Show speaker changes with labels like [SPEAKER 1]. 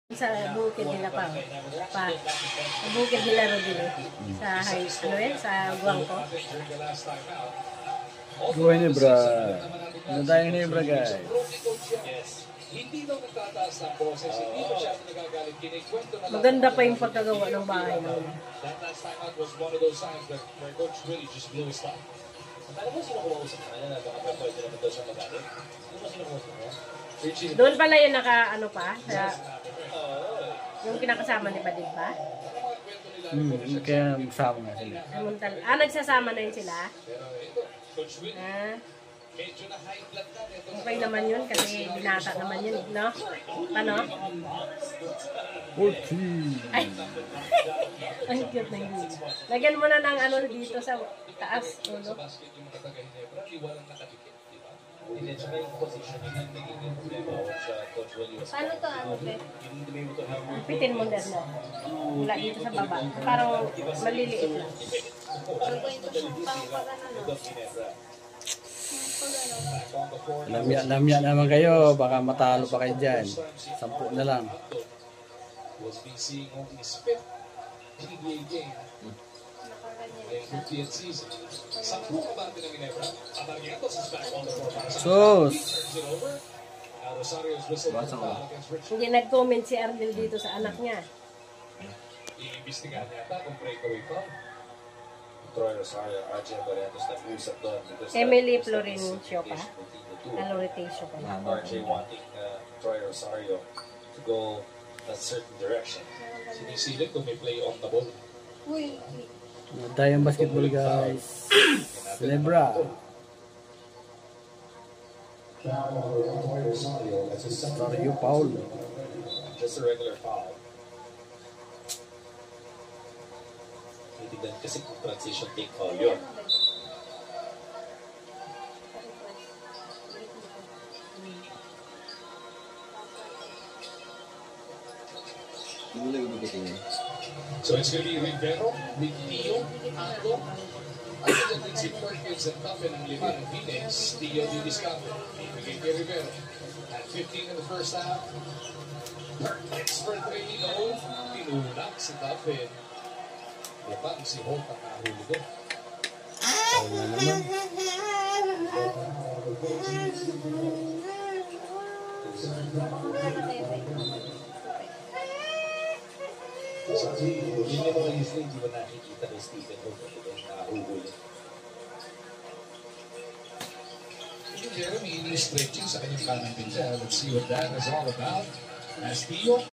[SPEAKER 1] Sa bukid nila pa. Sa bukid nila Rodile. Sa sa Guangco.
[SPEAKER 2] Buhay ni Bra. Ano tayo ni Bra, guys?
[SPEAKER 3] Hindi daw nagtataas ng boses, hindi pa siya nagagalit. Kinikwento na
[SPEAKER 1] Maganda pa yung pagkagawa ng bahay na yun.
[SPEAKER 3] That last time out was one of those times that where Coach really just blew his top. Alam mo sino kumausap na kanya na baka pwede naman daw siya magalit? Ano mo sino kumausap na?
[SPEAKER 1] Doon pala yung ano pa, sa, yung kinakasama ni Badid pa?
[SPEAKER 2] Kaya magsama nga sila.
[SPEAKER 1] Nagsasama na yun sila?
[SPEAKER 3] Medyo na high blood na.
[SPEAKER 1] Okay naman yun kasi binata naman yun, no? Paano?
[SPEAKER 2] 40.
[SPEAKER 1] Ay! Ang cute na yun. Lagyan mo na ng ano dito sa taas, ulo. Paano to, Pe? Pitin mo din mo. Mula dito sa baba. Parang maliliit lang.
[SPEAKER 2] Lamya naman kayo. Baka matalo pa kayo dyan. 10 na lang.
[SPEAKER 3] Was being seeing only his 5th PBA game in 50th season. Sampu kabate ng Ginebra. Abarrientos is back on the floor para sa
[SPEAKER 2] Sus!
[SPEAKER 3] turns it over. Rosario's whistle against Richmond.
[SPEAKER 1] Hindi nag-comment si Ardel dito sa anak niya.
[SPEAKER 3] Iimbestigahan yata kung breakaway pa. Troy Rosario, RJ Barrientos nag-usap doon.
[SPEAKER 1] Emily Florencio pa. Rotation pa.
[SPEAKER 3] RJ wanting Troy Rosario to go a certain direction. Sinisilip kung may play on the ball.
[SPEAKER 1] Uy!
[SPEAKER 2] Tayong basketball, guys. Celebra. Rosario Paul.
[SPEAKER 3] Just a regular foul. Hindi kasi kung transition take foul yun. So it's going to be Rivero, Tio, Anglo, other than si Perkins and Tuffin ang libre ng Phoenix, Tio Didiscafe, ibigay kay Rivero. At 15 in the first half, Perkins for 3, no, tinulak si Tuffin. Lapang si Holt ang nahuli doon.
[SPEAKER 2] Wala naman.
[SPEAKER 3] Hindi mo usually hindi mo nakikita kay Stephen Holt ang nahuli. Jeremy, ini stretching sa kanyang kanang pinsa. Let's see what that is all about. As Tio